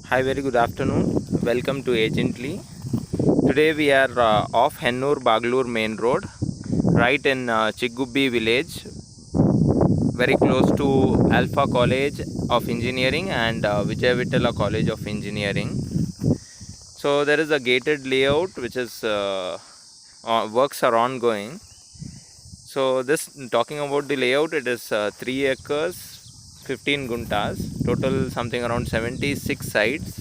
Hi, very good afternoon. Welcome to Agently. Today we are off Hennur Baglur main road, right in Chigubbi village, very close to Alpha College of Engineering and Vijay Vittala College of Engineering. So there is a gated layout which is works are ongoing. So this talking about the layout, it is 3 acres, 15 guntas, total something around 76 sites.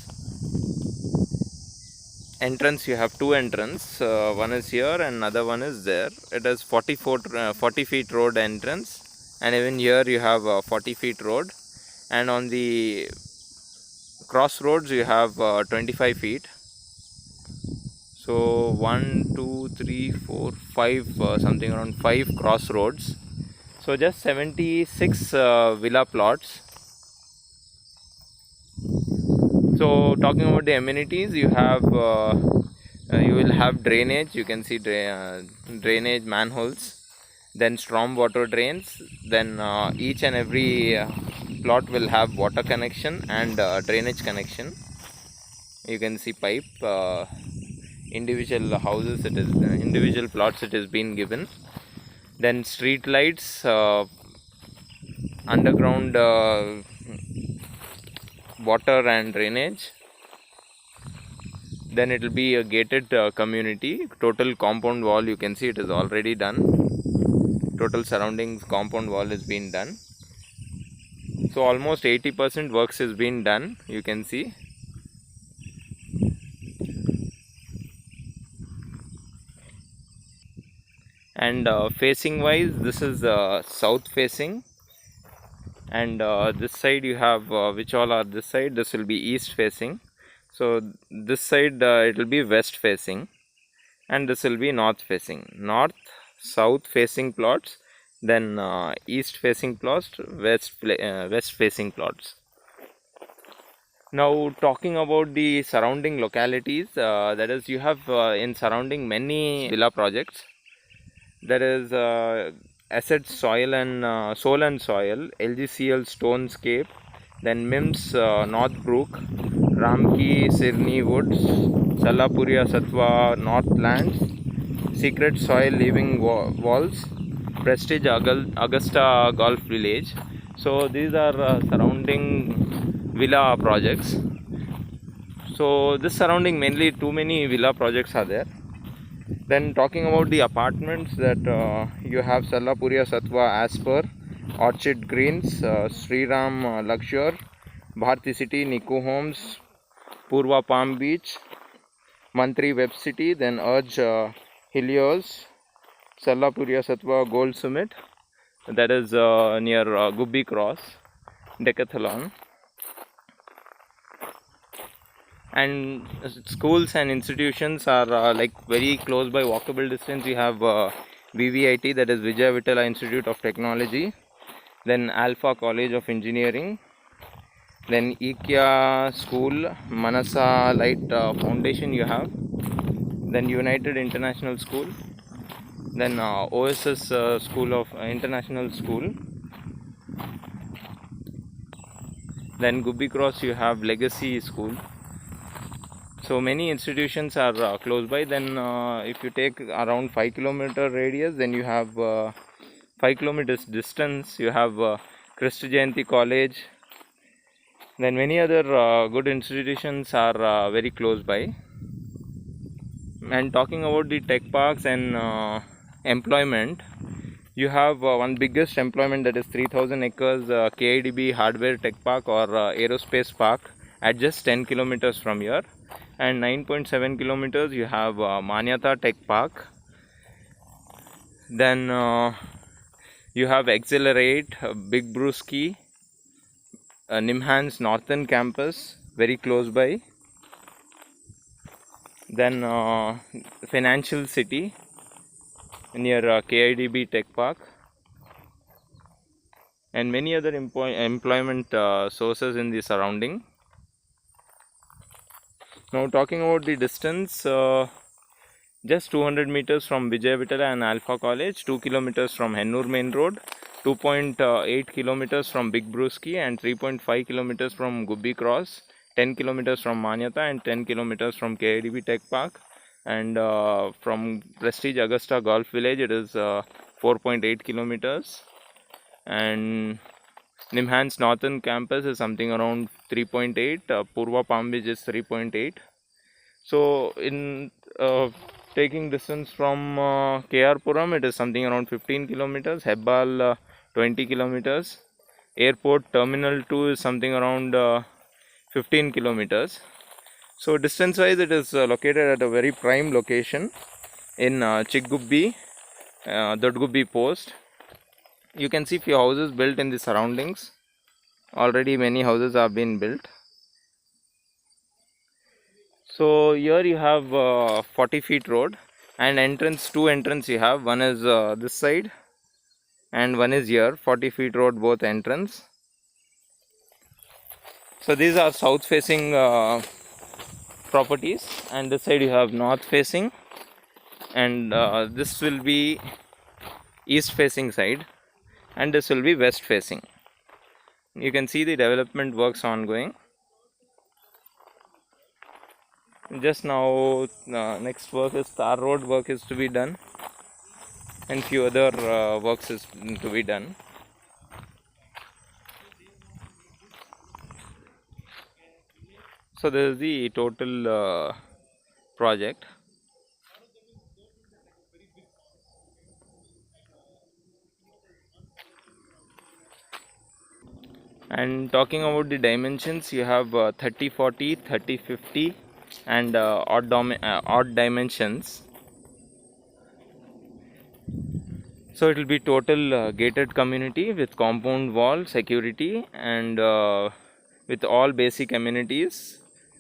Entrance, you have two entrance, one is here and another one is there. It is 40 feet road entrance, and even here you have 40 feet road, and on the crossroads you have 25 feet. So 1 2 3 4 5 something around 5 crossroads. So just 76 villa plots. So talking about the amenities, you will have drainage. You can see drainage manholes, then storm water drains. Then each and every plot will have water connection and drainage connection. You can see pipe. Individual houses, it is individual plots. It is been given. Then street lights, underground water and drainage. Then it will be a gated community. Total compound wall, you can see it is already done. Total surroundings compound wall has been done. So almost 80% works has been done, you can see. And facing wise, this is south facing, and this side you have which all are this side, this will be east facing. So this side it will be west facing, and this will be north facing. North south facing plots, then east facing plots, west facing plots. Now talking about the surrounding localities, that is, you have in surrounding many villa projects. There is Asset Soil and Soul and Soil, LGCL Stonescape, then MIMS Northbrook, Ramki Sirni Woods, Salapuria Satwa Northlands, Secret Soil Living Walls, Prestige Augusta Golf Village. So these are surrounding villa projects. So this surrounding mainly too many villa projects are there. Then talking about the apartments, that you have Salapuria Satwa Asper, Orchid Greens, Sriram Luxure, Bharti City, Niku Homes, Purva Palm Beach, Mantri Web City, then Urge Helios, Salapuria Satwa Gold Summit, that is near Gubbi Cross, Decathlon. And schools and institutions are like very close by walkable distance. You have VVIT, that is Vijay Vittala Institute of Technology, then Alpha College of Engineering, then IKEA School, Manasa Light Foundation you have, then United International School, then OSS School of International School, then Gubbi Cross you have Legacy School. So many institutions are close by. Then if you take around 5 kilometer radius, then you have 5 kilometers distance, you have Christ Jayanti College. Then many other good institutions are very close by. And talking about the tech parks and employment, you have one biggest employment, that is 3000 acres KIDB Hardware Tech Park or Aerospace Park at just 10 kilometers from here. And 9.7 kilometers you have Manyata Tech Park. Then you have Accelerate, Big Brewski, Nimhans Northern Campus, very close by. Then Financial City near KIDB Tech Park, and many other employment sources in the surrounding. Now talking about the distance, just 200 meters from Vijay Vittala and Alpha College, 2 kilometers from Hennur Main Road, 2.8 kilometers from Big Brewski, and 3.5 kilometers from Gubbi Cross, 10 kilometers from Manyata and 10 kilometers from KIDB Tech Park, and from Prestige Augusta Golf Village it is 4.8 kilometers, and Nimhans Northern Campus is something around 3.8, Purva Palm Beach is 3.8. So in taking distance from KR Puram, it is something around 15 kilometers, Hebbal 20 kilometers, Airport Terminal 2 is something around 15 kilometers. So distance wise it is located at a very prime location in Chiggubbi, Dodgubbi Post. You can see few houses built in the surroundings. Already many houses have been built. So here you have 40 feet road, and entrance, two entrance you have. One is this side and one is here. 40 feet road, both entrance. So these are south facing properties, and this side you have north facing, and this will be east facing side, and this will be west facing. You can see the development works ongoing. Just now next work is tar road work is to be done, and few other works is to be done. So this is the total project. And talking about the dimensions, you have 30 40, 30 50 and odd dimensions. So it will be total gated community with compound wall, security, and with all basic amenities,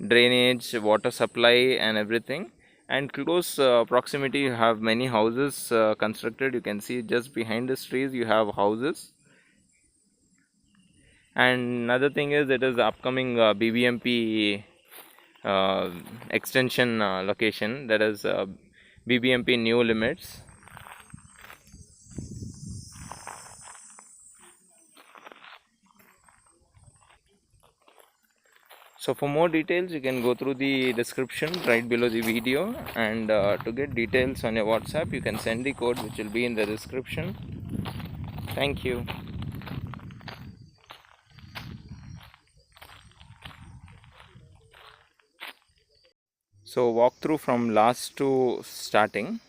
drainage, water supply and everything. And close proximity you have many houses constructed. You can see just behind these trees you have houses. And another thing is, it is the upcoming BBMP extension location, that is BBMP new limits. So for more details you can go through the description right below the video, and to get details on your WhatsApp you can send the code which will be in the description. Thank you. So walk through from last to starting.